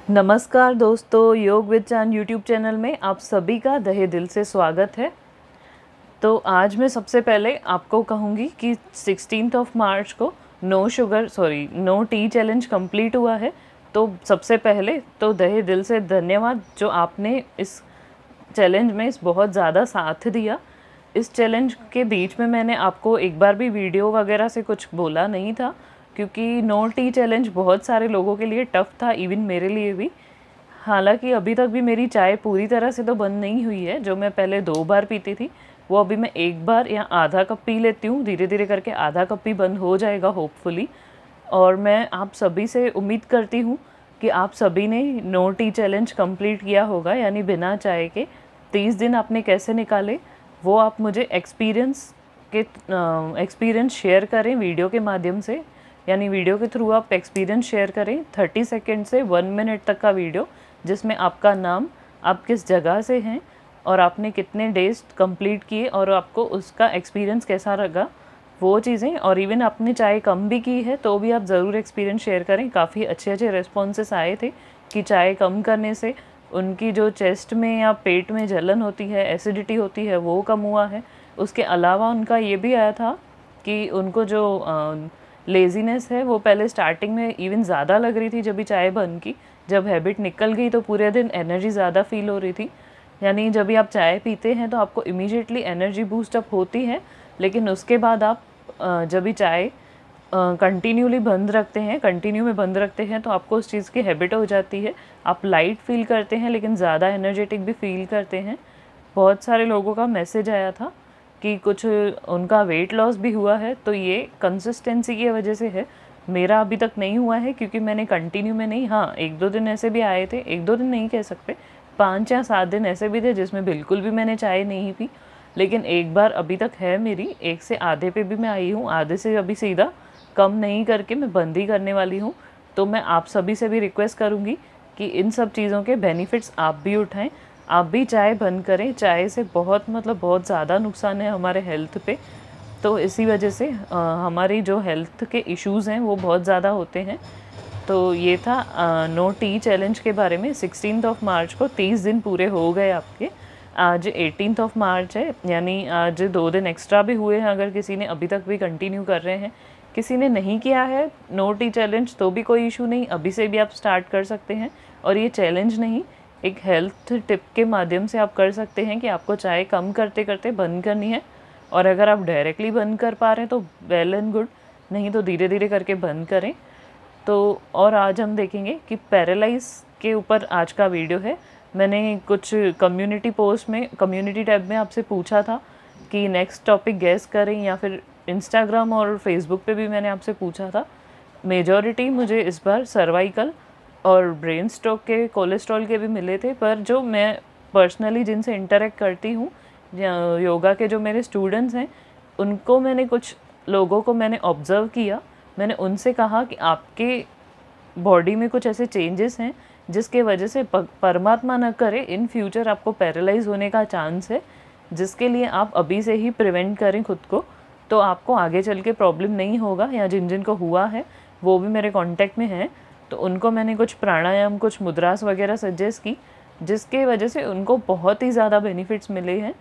नमस्कार दोस्तों, योग विद चांद यूट्यूब चैनल में आप सभी का तहे दिल से स्वागत है। तो आज मैं सबसे पहले आपको कहूँगी कि 16 मार्च को नो टी चैलेंज कंप्लीट हुआ है। तो सबसे पहले तो तहे दिल से धन्यवाद जो आपने इस चैलेंज में बहुत ज़्यादा साथ दिया। इस चैलेंज के बीच में मैंने आपको एक बार भी वीडियो वगैरह से कुछ बोला नहीं था, क्योंकि नो टी चैलेंज बहुत सारे लोगों के लिए टफ़ था, इवन मेरे लिए भी। हालांकि अभी तक भी मेरी चाय पूरी तरह से तो बंद नहीं हुई है। जो मैं पहले 2 बार पीती थी वो अभी मैं 1 बार या आधा कप पी लेती हूँ। धीरे धीरे करके आधा कप भी बंद हो जाएगा होपफुली। और मैं आप सभी से उम्मीद करती हूँ कि आप सभी ने नो टी चैलेंज कंप्लीट किया होगा, यानी बिना चाय के 30 दिन आपने कैसे निकाले वो आप मुझे एक्सपीरियंस शेयर करें वीडियो के माध्यम से, यानी वीडियो के थ्रू आप एक्सपीरियंस शेयर करें। 30 सेकेंड से 1 मिनट तक का वीडियो जिसमें आपका नाम, आप किस जगह से हैं और आपने कितने डेज कंप्लीट किए और आपको उसका एक्सपीरियंस कैसा लगा, वो चीज़ें। और इवन आपने चाय कम भी की है तो भी आप ज़रूर एक्सपीरियंस शेयर करें। काफ़ी अच्छे अच्छे रिस्पॉन्सेस आए थे कि चाय कम करने से उनकी जो चेस्ट में या पेट में जलन होती है, एसिडिटी होती है, वो कम हुआ है। उसके अलावा उनका ये भी आया था कि उनको जो लेज़ीनेस है वो पहले स्टार्टिंग में इवन ज़्यादा लग रही थी जब भी चाय बंद की। जब हैबिट निकल गई तो पूरे दिन एनर्जी ज़्यादा फील हो रही थी। यानी जब भी आप चाय पीते हैं तो आपको इमीडिएटली एनर्जी बूस्ट अप होती है, लेकिन उसके बाद आप जब भी चाय कंटिन्यू में बंद रखते हैं तो आपको उस चीज़ की हैबिट हो जाती है। आप लाइट फील करते हैं लेकिन ज़्यादा एनर्जेटिक भी फील करते हैं। बहुत सारे लोगों का मैसेज आया था कि कुछ उनका वेट लॉस भी हुआ है, तो ये कंसिस्टेंसी की वजह से है। मेरा अभी तक नहीं हुआ है क्योंकि मैंने कंटिन्यू में नहीं, हाँ 1-2 दिन ऐसे भी आए थे, 1-2 दिन नहीं कह सकते, 5 या 7 दिन ऐसे भी थे जिसमें बिल्कुल भी मैंने चाय नहीं पी। लेकिन एक बार अभी तक है मेरी, 1 से आधे पे भी मैं आई हूँ, आधे से अभी सीधा कम नहीं करके मैं बंद ही करने वाली हूँ। तो मैं आप सभी से भी रिक्वेस्ट करूँगी कि इन सब चीज़ों के बेनिफिट्स आप भी उठाएं, आप भी चाय बंद करें। चाय से बहुत ज़्यादा नुकसान है हमारे हेल्थ पे। तो इसी वजह से हमारी जो हेल्थ के इश्यूज़ हैं वो बहुत ज़्यादा होते हैं। तो ये था नो टी चैलेंज के बारे में। 16 मार्च को 30 दिन पूरे हो गए आपके। आज 18 मार्च है, यानी आज 2 दिन एक्स्ट्रा भी हुए हैं। अगर किसी ने अभी तक भी कंटिन्यू कर रहे हैं, किसी ने नहीं किया है नो टी चैलेंज तो भी कोई इशू नहीं, अभी से भी आप स्टार्ट कर सकते हैं। और ये चैलेंज नहीं, एक हेल्थ टिप के माध्यम से आप कर सकते हैं कि आपको चाय कम करते करते बंद करनी है। और अगर आप डायरेक्टली बंद कर पा रहे हैं तो वेल एंड गुड, नहीं तो धीरे धीरे करके बंद करें। तो और आज हम देखेंगे कि पैरालाइज के ऊपर आज का वीडियो है। मैंने कुछ कम्युनिटी टैब में आपसे पूछा था कि नेक्स्ट टॉपिक गेस करें, या फिर इंस्टाग्राम और फेसबुक पे भी मैंने आपसे पूछा था। मेजॉरिटी मुझे इस बार सर्वाइकल और ब्रेन स्ट्रोक के, कोलेस्ट्रॉल के भी मिले थे। पर जो मैं पर्सनली जिनसे इंटरेक्ट करती हूँ, योगा के जो मेरे स्टूडेंट्स हैं, उनको कुछ लोगों को मैंने ऑब्ज़र्व किया। मैंने उनसे कहा कि आपके बॉडी में कुछ ऐसे चेंजेस हैं जिसके वजह से परमात्मा न करे इन फ्यूचर आपको पैरालाइज होने का चांस है, जिसके लिए आप अभी से ही प्रिवेंट करें खुद को, तो आपको आगे चल के प्रॉब्लम नहीं होगा। या जिन जिन को हुआ है वो भी मेरे कांटेक्ट में हैं, तो उनको मैंने कुछ प्राणायाम, कुछ मुद्रास वगैरह सजेस्ट की, जिसके वजह से उनको बहुत ही ज़्यादा बेनिफिट्स मिले हैं।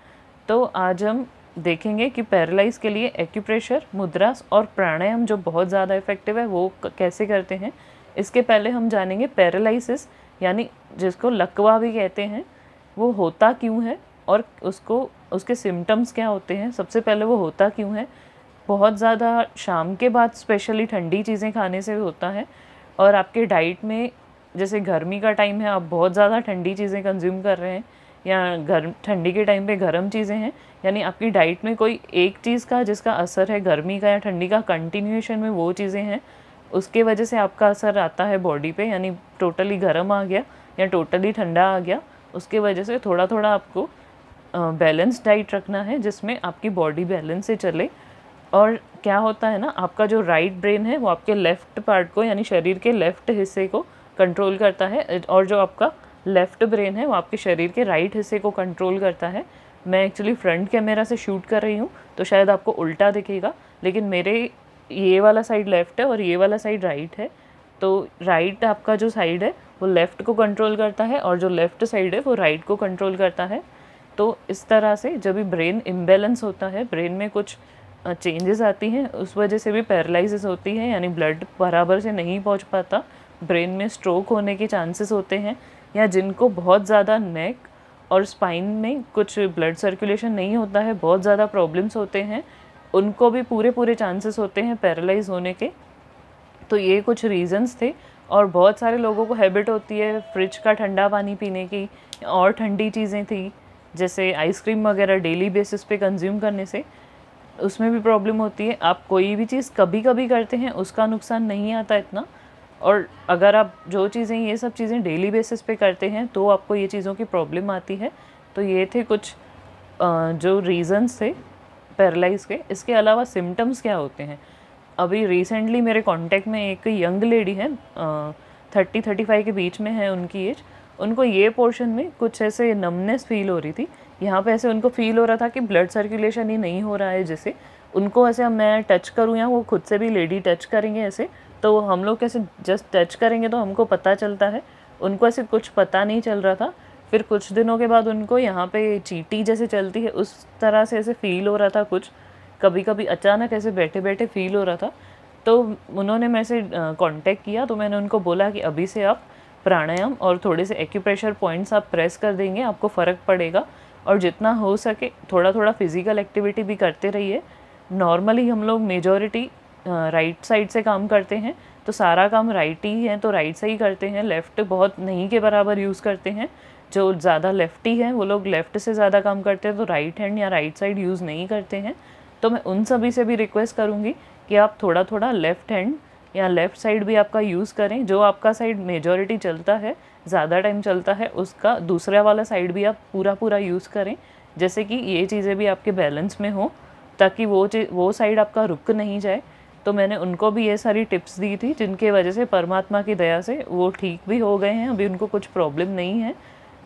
तो आज हम देखेंगे कि पैरालाइज के लिए एक्यूप्रेशर, मुद्रास और प्राणायाम जो बहुत ज़्यादा इफेक्टिव है वो कैसे करते हैं। इसके पहले हम जानेंगे पैरालिसिस, यानी जिसको लकवा भी कहते हैं, वो होता क्यों है और उसके सिम्टम्स क्या होते हैं। सबसे पहले वो होता क्यों है, बहुत ज़्यादा शाम के बाद स्पेशली ठंडी चीज़ें खाने से होता है। और आपके डाइट में, जैसे गर्मी का टाइम है, आप बहुत ज़्यादा ठंडी चीज़ें कंज्यूम कर रहे हैं, या ठंडी के टाइम पे गर्म चीज़ें हैं, यानी आपकी डाइट में कोई एक चीज़ का जिसका असर है गर्मी का या ठंडी का, कंटिन्यूएशन में वो चीज़ें हैं, उसके वजह से आपका असर आता है बॉडी पे। यानी टोटली गर्म आ गया या टोटली ठंडा आ गया, उसके वजह से थोड़ा थोड़ा आपको बैलेंस डाइट रखना है जिसमें आपकी बॉडी बैलेंस से चले। और क्या होता है ना, आपका जो राइट ब्रेन है वो आपके लेफ़्ट पार्ट को, यानी शरीर के लेफ़्ट हिस्से को कंट्रोल करता है, और जो आपका लेफ़्ट ब्रेन है वो आपके शरीर के राइट हिस्से को कंट्रोल करता है। मैं एक्चुअली फ्रंट कैमरा से शूट कर रही हूँ तो शायद आपको उल्टा दिखेगा, लेकिन मेरे ये वाला साइड लेफ़्ट है और ये वाला साइड राइट है। तो राइट आपका जो साइड है वो लेफ़्ट को कंट्रोल करता है और जो लेफ़्ट साइड है वो राइट को कंट्रोल करता है। तो इस तरह से जब भी ब्रेन इम्बैलेंस होता है, ब्रेन में कुछ चेंजेस आती हैं, उस वजह से भी पैरालिसिस होती है, यानी ब्लड बराबर से नहीं पहुंच पाता, ब्रेन में स्ट्रोक होने के चांसेस होते हैं। या जिनको बहुत ज़्यादा नेक और स्पाइन में कुछ ब्लड सर्कुलेशन नहीं होता है, बहुत ज़्यादा प्रॉब्लम्स होते हैं, उनको भी पूरे चांसेस होते हैं पैरालाइज होने के। तो ये कुछ रीज़न्स थे। और बहुत सारे लोगों को हैबिट होती है फ्रिज का ठंडा पानी पीने की, और ठंडी चीज़ें थी जैसे आइसक्रीम वगैरह डेली बेसिस पे कंज्यूम करने से, उसमें भी प्रॉब्लम होती है। आप कोई भी चीज़ कभी कभी करते हैं उसका नुकसान नहीं आता इतना, और अगर आप जो चीज़ें ये सब चीज़ें डेली बेसिस पे करते हैं तो आपको ये चीज़ों की प्रॉब्लम आती है। तो ये थे कुछ जो रीज़न्स थे पैरालाइज के। इसके अलावा सिम्टम्स क्या होते हैं? अभी रिसेंटली मेरे कांटेक्ट में एक यंग लेडी है, 30-35 के बीच में है उनकी एज। उनको ये पोर्शन में कुछ ऐसे नमनेस फील हो रही थी, यहाँ पे ऐसे उनको फील हो रहा था कि ब्लड सर्कुलेशन ही नहीं हो रहा है। जैसे उनको ऐसे मैं टच करूँ या वो खुद से भी लेडी टच करेंगे ऐसे, तो हम लोग कैसे जस्ट टच करेंगे तो हमको पता चलता है, उनको ऐसे कुछ पता नहीं चल रहा था। फिर कुछ दिनों के बाद उनको यहाँ पे चींटी जैसे चलती है उस तरह से ऐसे फील हो रहा था कुछ, कभी कभी अचानक ऐसे बैठे बैठे फील हो रहा था। तो उन्होंने मेरे से कांटेक्ट किया, तो मैंने उनको बोला कि अभी से आप प्राणायाम और थोड़े से एक्यूप्रेशर पॉइंट्स आप प्रेस कर देंगे, आपको फ़र्क पड़ेगा। और जितना हो सके थोड़ा थोड़ा फिज़िकल एक्टिविटी भी करते रहिए। नॉर्मली हम लोग मेजॉरिटी राइट साइड से काम करते हैं, तो सारा काम राइट ही है तो राइट से ही करते हैं, लेफ़्ट बहुत नहीं के बराबर यूज़ करते हैं। जो ज़्यादा लेफ्टी हैं वो लोग लेफ़्ट से ज़्यादा काम करते हैं, तो राइट हैंड या राइट साइड यूज़ नहीं करते हैं। तो मैं उन सभी से भी रिक्वेस्ट करूँगी कि आप थोड़ा थोड़ा लेफ़्ट हैंड या लेफ़्ट साइड भी आपका यूज़ करें। जो आपका साइड मेजॉरिटी चलता है, ज़्यादा टाइम चलता है, उसका दूसरा वाला साइड भी आप पूरा यूज़ करें, जैसे कि ये चीज़ें भी आपके बैलेंस में हो, ताकि वो साइड आपका रुक नहीं जाए। तो मैंने उनको भी ये सारी टिप्स दी थी, जिनके वजह से परमात्मा की दया से वो ठीक भी हो गए हैं, अभी उनको कुछ प्रॉब्लम नहीं है।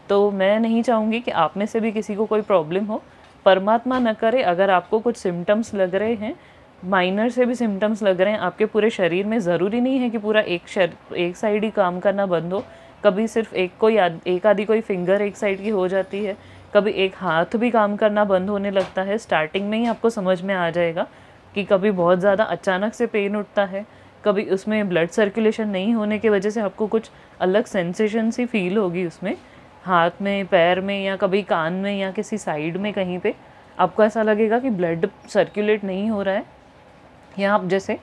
तो मैं नहीं चाहूँगी कि आप में से भी किसी को कोई प्रॉब्लम हो, परमात्मा न करे। अगर आपको कुछ सिम्टम्स लग रहे हैं, माइनर से भी सिम्टम्स लग रहे हैं आपके पूरे शरीर में, ज़रूरी नहीं है कि पूरा एक साइड ही काम करना बंद हो। कभी सिर्फ एक आधी कोई फिंगर एक साइड की हो जाती है, कभी एक हाथ भी काम करना बंद होने लगता है। स्टार्टिंग में ही आपको समझ में आ जाएगा कि कभी बहुत ज़्यादा अचानक से पेन उठता है, कभी उसमें ब्लड सर्कुलेशन नहीं होने की वजह से आपको कुछ अलग सेंसेशन सी फील होगी उसमें, हाथ में, पैर में, या कभी कान में या किसी साइड में कहीं पे आपको ऐसा लगेगा कि ब्लड सर्कुलेट नहीं हो रहा है। या आप जैसे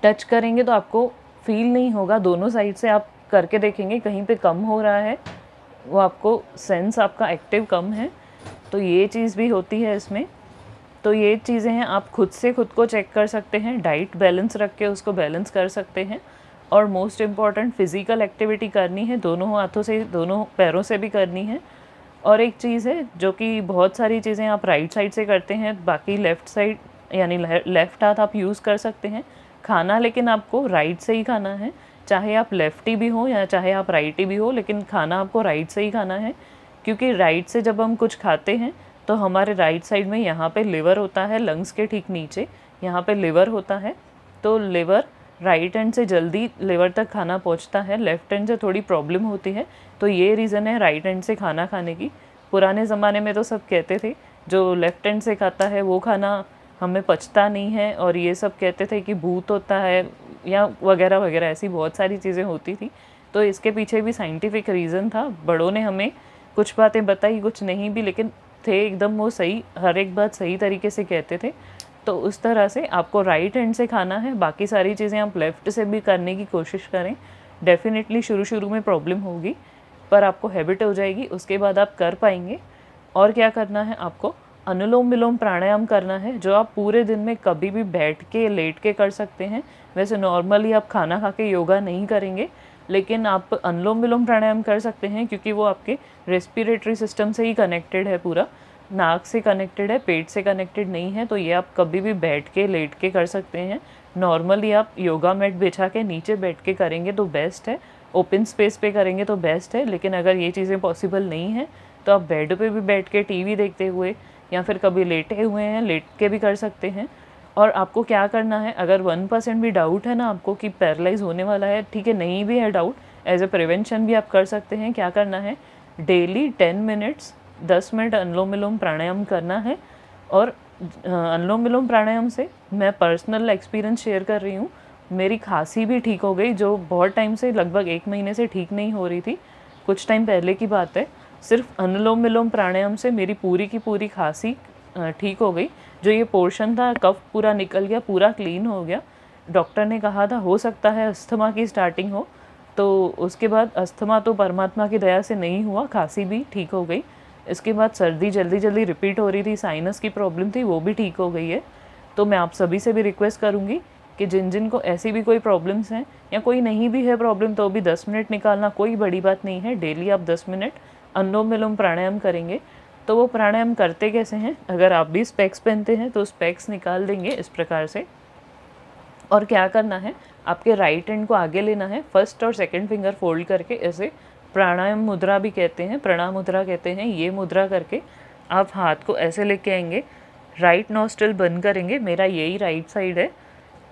टच करेंगे तो आपको फील नहीं होगा, दोनों साइड से आप करके देखेंगे कहीं पे कम हो रहा है, वो आपको सेंस आपका एक्टिव कम है। तो ये चीज़ भी होती है इसमें। तो ये चीज़ें हैं, आप खुद से खुद को चेक कर सकते हैं, डाइट बैलेंस रख के उसको बैलेंस कर सकते हैं। और मोस्ट इम्पॉर्टेंट फिज़िकल एक्टिविटी करनी है, दोनों हाथों से, दोनों पैरों से भी करनी है। और एक चीज़ है जो कि बहुत सारी चीज़ें आप राइट साइड से करते हैं, बाकी लेफ़्ट साइड यानी लेफ़्ट हाथ आप यूज़ कर सकते हैं। खाना लेकिन आपको राइट से ही खाना है, चाहे आप लेफ्टी भी हो या चाहे आप राइटी भी हो, लेकिन खाना आपको राइट से ही खाना है। क्योंकि राइट से जब हम कुछ खाते हैं तो हमारे राइट साइड में यहाँ पे लिवर होता है, लंग्स के ठीक नीचे यहाँ पे लिवर होता है। तो लिवर राइट हैंड से जल्दी लिवर तक खाना पहुँचता है, लेफ़्ट हैंड से थोड़ी प्रॉब्लम होती है। तो ये रीज़न है राइट हैंड से खाना खाने की। पुराने ज़माने में तो सब कहते थे जो लेफ़्ट हैंड से खाता है वो खाना हमें पचता नहीं है, और ये सब कहते थे कि भूत होता है या वगैरह वगैरह, ऐसी बहुत सारी चीज़ें होती थी। तो इसके पीछे भी साइंटिफिक रीज़न था, बड़ों ने हमें कुछ बातें बताई, कुछ नहीं भी, लेकिन थे एकदम वो सही, हर एक बात सही तरीके से कहते थे। तो उस तरह से आपको राइट हैंड से खाना है, बाकी सारी चीज़ें आप लेफ़्ट से भी करने की कोशिश करें। डेफिनेटली शुरू में प्रॉब्लम होगी, पर आपको हैबिट हो जाएगी, उसके बाद आप कर पाएंगे। और क्या करना है, आपको अनुलोम विलोम प्राणायाम करना है, जो आप पूरे दिन में कभी भी बैठ के लेट के कर सकते हैं। वैसे नॉर्मली आप खाना खा के योगा नहीं करेंगे, लेकिन आप अनुलोम विलोम प्राणायाम कर सकते हैं, क्योंकि वो आपके रेस्पिरेटरी सिस्टम से ही कनेक्टेड है, पूरा नाक से कनेक्टेड है, पेट से कनेक्टेड नहीं है। तो ये आप कभी भी बैठ के लेट के कर सकते हैं। नॉर्मली आप योगा मैट बिछा के नीचे बैठ के करेंगे तो बेस्ट है, ओपन स्पेस पे करेंगे तो बेस्ट है। लेकिन अगर ये चीज़ें पॉसिबल नहीं है तो आप बेड पे भी बैठ के टीवी देखते हुए, या फिर कभी लेटे हुए हैं लेट के भी कर सकते हैं। और आपको क्या करना है, अगर 1% भी डाउट है ना आपको कि पैरालाइज़ होने वाला है, ठीक है, नहीं भी है डाउट, एज ए प्रिवेंशन भी आप कर सकते हैं। क्या करना है, डेली 10 मिनट्स 10 मिनट अनुलोम विलोम प्राणायाम करना है। और अनुलोम विलोम प्राणायाम से मैं पर्सनल एक्सपीरियंस शेयर कर रही हूँ, मेरी खांसी भी ठीक हो गई, जो बहुत टाइम से लगभग 1 महीने से ठीक नहीं हो रही थी। कुछ टाइम पहले की बात है, सिर्फ अनुलोम विलोम प्राणायाम से मेरी पूरी की पूरी खांसी ठीक हो गई। जो ये पोर्शन था कफ पूरा निकल गया, पूरा क्लीन हो गया। डॉक्टर ने कहा था हो सकता है अस्थमा की स्टार्टिंग हो, तो उसके बाद अस्थमा तो परमात्मा की दया से नहीं हुआ, खांसी भी ठीक हो गई। इसके बाद सर्दी जल्दी जल्दी रिपीट हो रही थी, साइनस की प्रॉब्लम थी, वो भी ठीक हो गई है। तो मैं आप सभी से भी रिक्वेस्ट करूँगी कि जिन जिन को ऐसी भी कोई प्रॉब्लम्स हैं या कोई नहीं भी है प्रॉब्लम, तो भी 10 मिनट निकालना कोई बड़ी बात नहीं है। डेली आप 10 मिनट अनुलोम विलोम प्राणायाम करेंगे। तो वो प्राणायाम करते कैसे हैं, अगर आप भी स्पेक्स पहनते हैं तो स्पेक्स निकाल देंगे इस प्रकार से। और क्या करना है, आपके राइट हैंड को आगे लेना है, फर्स्ट और सेकंड फिंगर फोल्ड करके, ऐसे प्राणायाम मुद्रा भी कहते हैं, प्रणाम मुद्रा कहते हैं, ये मुद्रा करके आप हाथ को ऐसे लेके आएंगे। राइट नॉस्ट्रिल बंद करेंगे, मेरा यही राइट साइड है,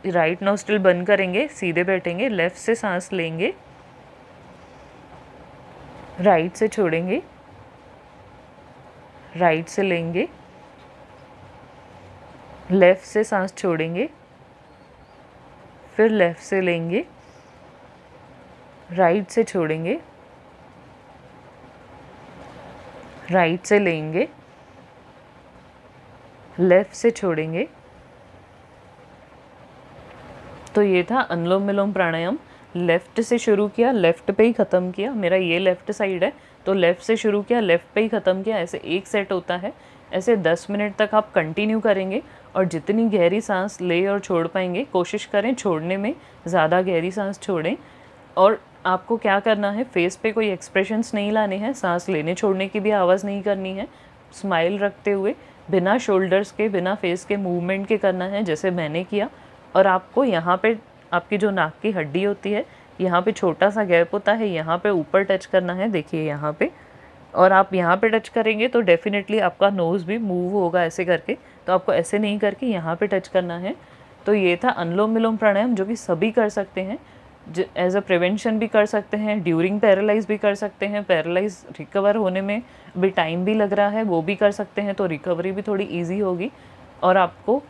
राइट नॉस्ट्रिल बंद करेंगे, सीधे बैठेंगे, लेफ्ट से सांस लेंगे, राइट से छोड़ेंगे, राइट से लेंगे, लेफ्ट से सांस छोड़ेंगे, फिर लेफ्ट से लेंगे, राइट से छोड़ेंगे, राइट से लेंगे, लेफ्ट से छोड़ेंगे। तो ये था अनुलोम विलोम प्राणायाम। लेफ़्ट से शुरू किया, लेफ़्ट पे ही ख़त्म किया, मेरा ये लेफ़्ट साइड है तो लेफ़्ट से शुरू किया, लेफ़्ट पे ही ख़त्म किया, ऐसे एक सेट होता है। ऐसे 10 मिनट तक आप कंटिन्यू करेंगे और जितनी गहरी सांस ले और छोड़ पाएंगे कोशिश करें छोड़ने में, ज़्यादा गहरी सांस छोड़ें। और आपको क्या करना है, फेस पे कोई एक्सप्रेशंस नहीं लाने हैं, सांस लेने छोड़ने की भी आवाज़ नहीं करनी है, स्माइल रखते हुए बिना शोल्डर्स के, बिना फेस के मूवमेंट के करना है जैसे मैंने किया। और आपको यहाँ पे आपकी जो नाक की हड्डी होती है, यहाँ पे छोटा सा गैप होता है, यहाँ पे ऊपर टच करना है, देखिए यहाँ पे। और आप यहाँ पे टच करेंगे तो डेफिनेटली आपका नोज़ भी मूव होगा ऐसे करके, तो आपको ऐसे नहीं करके यहाँ पे टच करना है। तो ये था अनुलोम विलोम प्राणायाम, जो कि सभी कर सकते हैं, एज अ प्रिवेंशन भी कर सकते हैं, ड्यूरिंग पैरालाइज भी कर सकते हैं, पैरालाइज रिकवर होने में भी टाइम भी लग रहा है वो भी कर सकते हैं, तो रिकवरी भी थोड़ी ईजी होगी। और आपको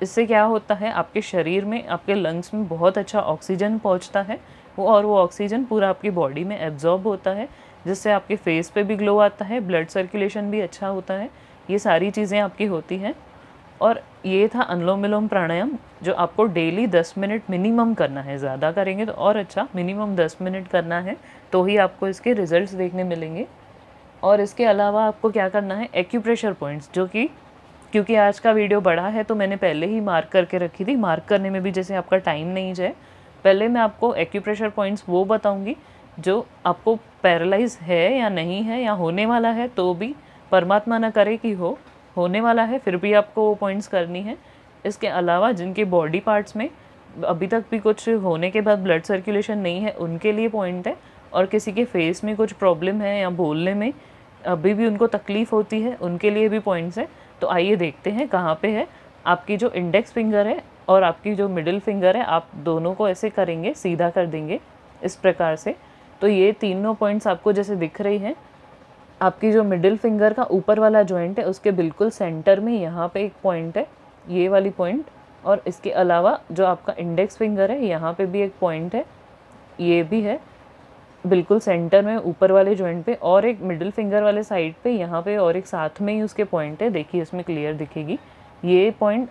इससे क्या होता है, आपके शरीर में, आपके लंग्स में बहुत अच्छा ऑक्सीजन पहुंचता है और वो ऑक्सीजन पूरा आपकी बॉडी में एब्जॉर्ब होता है, जिससे आपके फेस पे भी ग्लो आता है, ब्लड सर्कुलेशन भी अच्छा होता है, ये सारी चीज़ें आपकी होती हैं। और ये था अनुलोम विलोम प्राणायाम, जो आपको डेली 10 मिनट मिनिमम करना है, ज़्यादा करेंगे तो और अच्छा, मिनिमम 10 मिनट करना है, तो ही आपको इसके रिजल्ट्स देखने मिलेंगे। और इसके अलावा आपको क्या करना है, एक्यूप्रेशर पॉइंट्स, जो कि क्योंकि आज का वीडियो बड़ा है तो मैंने पहले ही मार्क करके रखी थी, मार्क करने में भी जैसे आपका टाइम नहीं जाए, पहले मैं आपको एक्यूप्रेशर पॉइंट्स वो बताऊंगी जो आपको पैरालाइज है या नहीं है या होने वाला है, तो भी परमात्मा न करे कि होने वाला है फिर भी आपको वो पॉइंट्स करनी है। इसके अलावा जिनके बॉडी पार्ट्स में अभी तक भी कुछ होने के बाद ब्लड सर्कुलेशन नहीं है, उनके लिए पॉइंट है। और किसी के फेस में कुछ प्रॉब्लम है या बोलने में अभी भी उनको तकलीफ़ होती है, उनके लिए भी पॉइंट्स है। तो आइए देखते हैं कहाँ पे है। आपकी जो इंडेक्स फिंगर है और आपकी जो मिडिल फिंगर है, आप दोनों को ऐसे करेंगे, सीधा कर देंगे इस प्रकार से। तो ये तीनों पॉइंट्स आपको जैसे दिख रही हैं, आपकी जो मिडिल फिंगर का ऊपर वाला जॉइंट है उसके बिल्कुल सेंटर में यहाँ पे एक पॉइंट है, ये वाली पॉइंट। और इसके अलावा जो आपका इंडेक्स फिंगर है, यहाँ पे भी एक पॉइंट है, ये भी है बिल्कुल सेंटर में ऊपर वाले जॉइंट पे। और एक मिडिल फिंगर वाले साइड पे यहाँ पे और एक साथ में ही उसके पॉइंट है, देखिए इसमें क्लियर दिखेगी। ये पॉइंट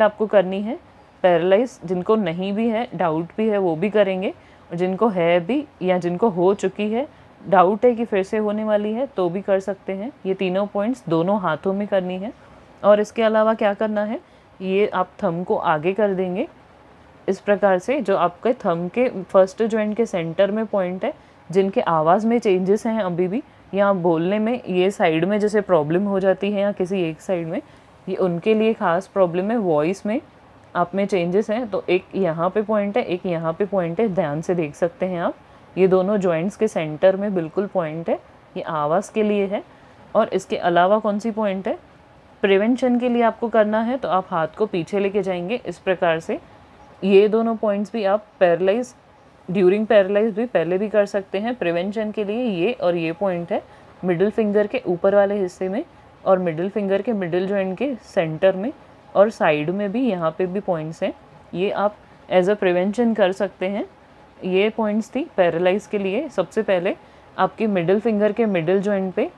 आपको करनी है। पैरालाइज जिनको नहीं भी है, डाउट भी है, वो भी करेंगे। और जिनको है भी या जिनको हो चुकी है, डाउट है कि फिर से होने वाली है, तो भी कर सकते हैं। ये तीनों पॉइंट्स दोनों हाथों में करनी है। और इसके अलावा क्या करना है, ये आप थंब को आगे कर देंगे इस प्रकार से, जो आपके थंब के फर्स्ट जॉइंट के सेंटर में पॉइंट है। जिनके आवाज़ में चेंजेस हैं अभी भी या बोलने में, ये साइड में जैसे प्रॉब्लम हो जाती है या किसी एक साइड में, ये उनके लिए ख़ास प्रॉब्लम है। वॉइस में आप में चेंजेस हैं, तो एक यहाँ पे पॉइंट है, एक यहाँ पे पॉइंट है, ध्यान से देख सकते हैं आप। ये दोनों जॉइंट्स के सेंटर में बिल्कुल पॉइंट है, ये आवाज़ के लिए है। और इसके अलावा कौन सी पॉइंट है, प्रिवेंशन के लिए आपको करना है, तो आप हाथ को पीछे लेके जाएंगे इस प्रकार से। ये दोनों पॉइंट्स भी आप पैरालाइज ड्यूरिंग पैरालाइज भी पहले भी कर सकते हैं। प्रिवेंशन के लिए ये और ये पॉइंट है, मिडिल फिंगर के ऊपर वाले हिस्से में और मिडिल फिंगर के मिडिल जॉइंट के सेंटर में और साइड में भी, यहाँ पे भी पॉइंट्स हैं। ये आप एज अ प्रिवेंशन कर सकते हैं। ये पॉइंट्स थी पैरालाइज के लिए। सबसे पहले आपके मिडिल फिंगर के मिडिल जॉइंट पे,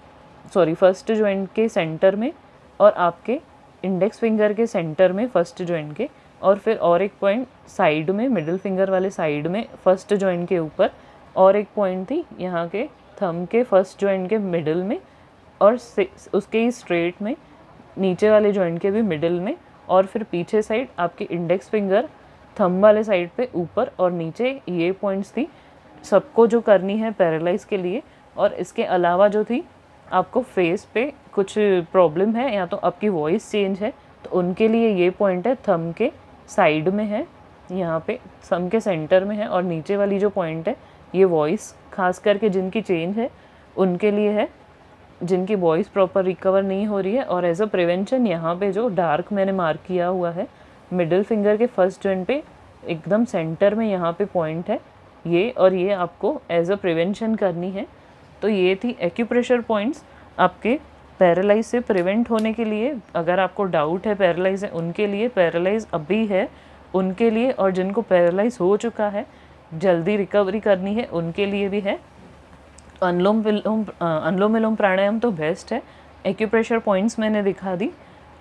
सॉरी फर्स्ट जॉइंट के सेंटर में, और आपके इंडेक्स फिंगर के सेंटर में फर्स्ट जॉइंट के, और फिर और एक पॉइंट साइड में, मिडिल फिंगर वाले साइड में फर्स्ट जॉइंट के ऊपर, और एक पॉइंट थी यहाँ के थंब के फर्स्ट जॉइंट के मिडिल में, और उसके ही स्ट्रेट में नीचे वाले जॉइंट के भी मिडिल में, और फिर पीछे साइड आपके इंडेक्स फिंगर थंब वाले साइड पे ऊपर और नीचे। ये पॉइंट्स थी सबको जो करनी है पैरालाइज के लिए। और इसके अलावा जो थी, आपको फेस पे कुछ प्रॉब्लम है या तो आपकी वॉइस चेंज है, तो उनके लिए ये पॉइंट है, थंब के साइड में है, यहाँ पे थंब के सेंटर में है, और नीचे वाली जो पॉइंट है ये वॉइस खास करके जिनकी चेंज है उनके लिए है, जिनकी वॉइस प्रॉपर रिकवर नहीं हो रही है। और एज अ प्रिवेंशन यहाँ पे जो डार्क मैंने मार्क किया हुआ है मिडिल फिंगर के फर्स्ट जॉइंट पे एकदम सेंटर में, यहाँ पे पॉइंट है ये, और ये आपको एज अ प्रिवेंशन करनी है। तो ये थी एक्यूप्रेशर पॉइंट्स आपके पैरालाइज से प्रिवेंट होने के लिए। अगर आपको डाउट है पैरालाइज है उनके लिए, पैरालाइज अभी है उनके लिए, और जिनको पैरालाइज हो चुका है जल्दी रिकवरी करनी है उनके लिए भी है। अनुलोम विलोम प्राणायाम तो बेस्ट है। एक्यूप्रेशर पॉइंट्स मैंने दिखा दी।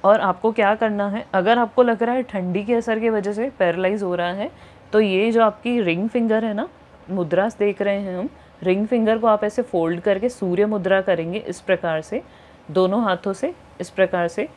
और आपको क्या करना है, अगर आपको लग रहा है ठंडी के असर की वजह से पैरालाइज हो रहा है, तो ये जो आपकी रिंग फिंगर है ना, मुद्रास देख रहे हैं हम, रिंग फिंगर को आप ऐसे फोल्ड करके सूर्य मुद्रा करेंगे इस प्रकार से, दोनों हाथों से इस प्रकार से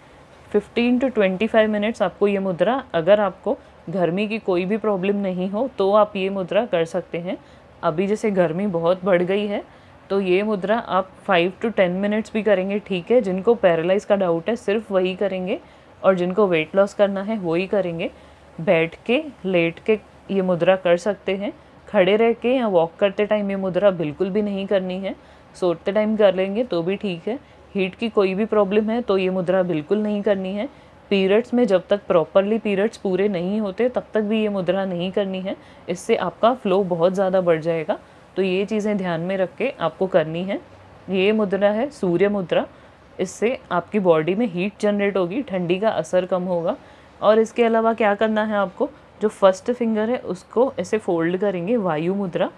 15 to 25 मिनट्स आपको ये मुद्रा, अगर आपको गर्मी की कोई भी प्रॉब्लम नहीं हो तो आप ये मुद्रा कर सकते हैं। अभी जैसे गर्मी बहुत बढ़ गई है तो ये मुद्रा आप 5 to 10 मिनट्स भी करेंगे, ठीक है। जिनको पैरालाइज का डाउट है सिर्फ वही करेंगे, और जिनको वेट लॉस करना है वही करेंगे। बैठ के, लेट के ये मुद्रा कर सकते हैं। खड़े रह के या वॉक करते टाइम ये मुद्रा बिल्कुल भी नहीं करनी है। सोते टाइम कर लेंगे तो भी ठीक है। हीट की कोई भी प्रॉब्लम है तो ये मुद्रा बिल्कुल नहीं करनी है। पीरियड्स में जब तक प्रॉपरली पीरियड्स पूरे नहीं होते तब तक भी ये मुद्रा नहीं करनी है, इससे आपका फ्लो बहुत ज़्यादा बढ़ जाएगा। तो ये चीज़ें ध्यान में रख के आपको करनी है। ये मुद्रा है सूर्य मुद्रा, इससे आपकी बॉडी में हीट जनरेट होगी, ठंडी का असर कम होगा। और इसके अलावा क्या करना है आपको, जो फर्स्ट फिंगर है उसको ऐसे फोल्ड करेंगे, वायु मुद्रा।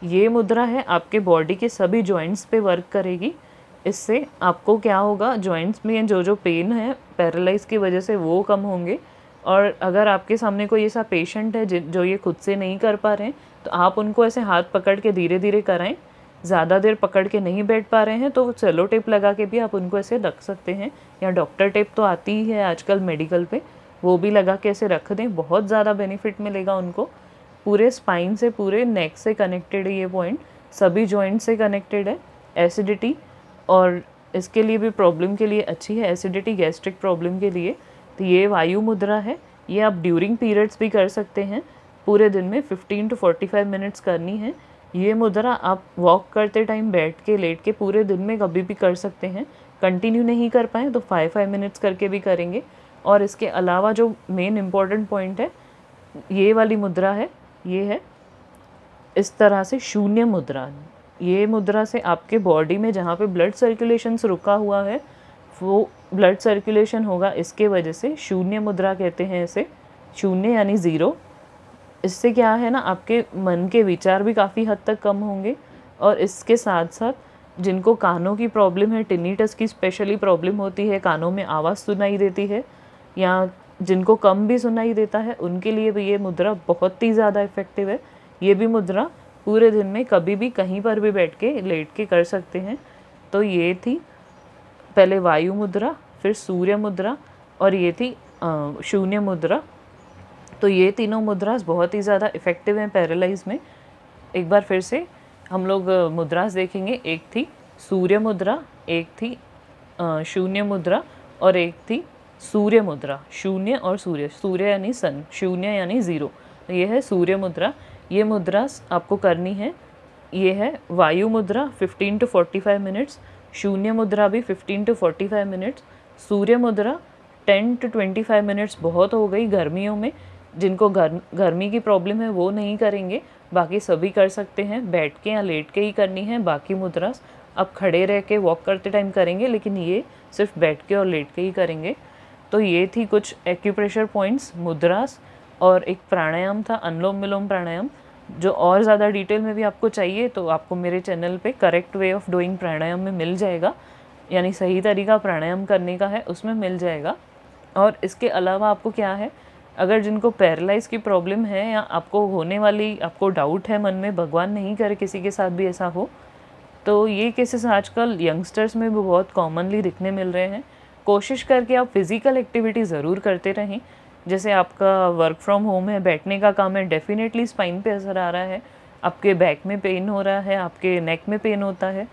ये मुद्रा है आपके बॉडी के सभी जॉइंट्स पे वर्क करेगी। इससे आपको क्या होगा, जॉइंट्स में जो जो पेन है पैरालाइज की वजह से वो कम होंगे। और अगर आपके सामने कोई ऐसा पेशेंट है जो ये खुद से नहीं कर पा रहे हैं, तो आप उनको ऐसे हाथ पकड़ के धीरे धीरे कराएं। ज़्यादा देर पकड़ के नहीं बैठ पा रहे हैं तो सेलो टेप लगा के भी आप उनको ऐसे रख सकते हैं, या डॉक्टर टेप तो आती ही है आजकल मेडिकल पे, वो भी लगा के ऐसे रख दें, बहुत ज़्यादा बेनिफिट मिलेगा उनको। पूरे स्पाइन से, पूरे नेक से कनेक्टेड है ये पॉइंट, सभी जॉइंट से कनेक्टेड है। एसिडिटी और इसके लिए भी प्रॉब्लम के लिए अच्छी है, एसिडिटी गैस्ट्रिक प्रॉब्लम के लिए। तो ये वायु मुद्रा है, ये आप ड्यूरिंग पीरियड्स भी कर सकते हैं। पूरे दिन में 15 to 45 मिनट्स करनी है। ये मुद्रा आप वॉक करते टाइम, बैठ के, लेट के, पूरे दिन में कभी भी कर सकते हैं। कंटिन्यू नहीं कर पाएँ तो 5-5 मिनट्स करके भी करेंगे। और इसके अलावा जो मेन इम्पॉर्टेंट पॉइंट है, ये वाली मुद्रा है, ये है इस तरह से शून्य मुद्रा। ये मुद्रा से आपके बॉडी में जहाँ पे ब्लड सर्कुलेशन रुका हुआ है वो ब्लड सर्कुलेशन होगा, इसके वजह से शून्य मुद्रा कहते हैं इसे। शून्य यानी ज़ीरो। इससे क्या है ना, आपके मन के विचार भी काफ़ी हद तक कम होंगे। और इसके साथ साथ जिनको कानों की प्रॉब्लम है, टिनिटस की स्पेशली प्रॉब्लम होती है, कानों में आवाज़ सुनाई देती है, या जिनको कम भी सुनाई देता है, उनके लिए भी ये मुद्रा बहुत ही ज़्यादा इफ़ेक्टिव है। ये भी मुद्रा पूरे दिन में कभी भी कहीं पर भी बैठ के, लेट के कर सकते हैं। तो ये थी पहले वायु मुद्रा, फिर सूर्य मुद्रा, और ये थी शून्य मुद्रा। तो ये तीनों मुद्रास बहुत ही ज़्यादा इफ़ेक्टिव हैं पैरालाइज में। एक बार फिर से हम लोग मुद्रास देखेंगे। एक थी सूर्य मुद्रा, एक थी शून्य मुद्रा, और एक थी सूर्य मुद्रा। शून्य और सूर्य, सूर्य यानी सन, शून्य यानी ज़ीरो। तो ये है सूर्य मुद्रा। ये मुद्रा आपको करनी है। ये है वायु मुद्रा 15 to 45 मिनट्स, शून्य मुद्रा भी 15 to 45 मिनट्स, सूर्य मुद्रा 10 to 25 मिनट्स बहुत हो गई गर्मियों में। जिनको गर्मी की प्रॉब्लम है वो नहीं करेंगे, बाकी सभी कर सकते हैं, बैठ के या लेट के ही करनी है। बाकी मुद्रास आप खड़े रह के वॉक करते टाइम करेंगे, लेकिन ये सिर्फ बैठ के और लेट के ही करेंगे। तो ये थी कुछ एक्यूप्रेशर पॉइंट्स, मुद्रास, और एक प्राणायाम था, अनुलोम विलोम प्राणायाम। जो और ज़्यादा डिटेल में भी आपको चाहिए तो आपको मेरे चैनल पे करेक्ट वे ऑफ डूइंग प्राणायाम में मिल जाएगा, यानी सही तरीका प्राणायाम करने का है, उसमें मिल जाएगा। और इसके अलावा आपको क्या है, अगर जिनको पैरालाइज की प्रॉब्लम है या आपको होने वाली, आपको डाउट है मन में, भगवान नहीं करे किसी के साथ भी ऐसा हो, तो ये केसेस आजकल यंगस्टर्स में भी बहुत कॉमनली दिखने मिल रहे हैं। कोशिश करके आप फिज़िकल एक्टिविटी ज़रूर करते रहें। जैसे आपका वर्क फ्रॉम होम है, बैठने का काम है, डेफिनेटली स्पाइन पे असर आ रहा है, आपके बैक में पेन हो रहा है, आपके नेक में पेन होता है,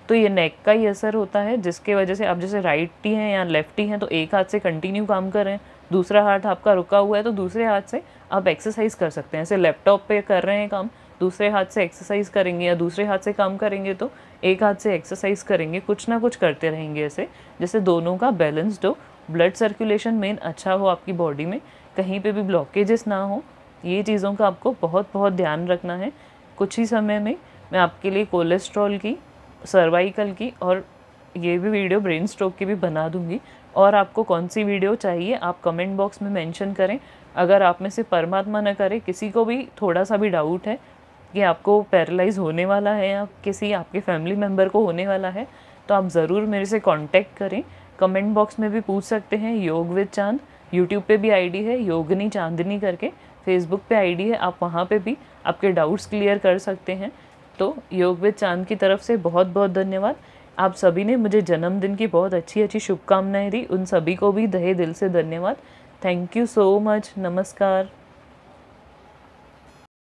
तो ये नेक का ही असर होता है, जिसके वजह से आप जैसे राइटी हैं या लेफ्टी हैं तो एक हाथ से कंटिन्यू काम कर रहे हैं, दूसरा हाथ आपका रुका हुआ है तो दूसरे हाथ से आप एक्सरसाइज कर सकते हैं। ऐसे लैपटॉप पे कर रहे हैं काम, दूसरे हाथ से एक्सरसाइज करेंगे, या दूसरे हाथ से काम करेंगे तो एक हाथ से एक्सरसाइज करेंगे, कुछ ना कुछ करते रहेंगे ऐसे, जैसे दोनों का बैलेंस्ड हो, ब्लड सर्कुलेशन मेन अच्छा हो आपकी बॉडी में, कहीं पे भी ब्लॉकेजेस ना हो। ये चीज़ों का आपको बहुत बहुत ध्यान रखना है। कुछ ही समय में मैं आपके लिए कोलेस्ट्रॉल की, सर्वाइकल की और ये भी वीडियो ब्रेन स्ट्रोक की भी बना दूंगी। और आपको कौन सी वीडियो चाहिए आप कमेंट बॉक्स में मेंशन करें। अगर आप में से परमात्मा न करे किसी को भी थोड़ा सा भी डाउट है कि आपको पैरालाइज होने वाला है या किसी आपके फैमिली मेम्बर को होने वाला है, तो आप ज़रूर मेरे से कांटेक्ट करें। कमेंट बॉक्स में भी पूछ सकते हैं। योग विद चांद यूट्यूब पे भी आईडी है, योगिनी चांदनी करके, फेसबुक पे आईडी है, आप वहाँ पे भी आपके डाउट्स क्लियर कर सकते हैं। तो योग विद चांद की तरफ से बहुत बहुत धन्यवाद। आप सभी ने मुझे जन्मदिन की बहुत अच्छी अच्छी शुभकामनाएं दी, उन सभी को भी तहे दिल से धन्यवाद। Thank you so much. नमस्कार।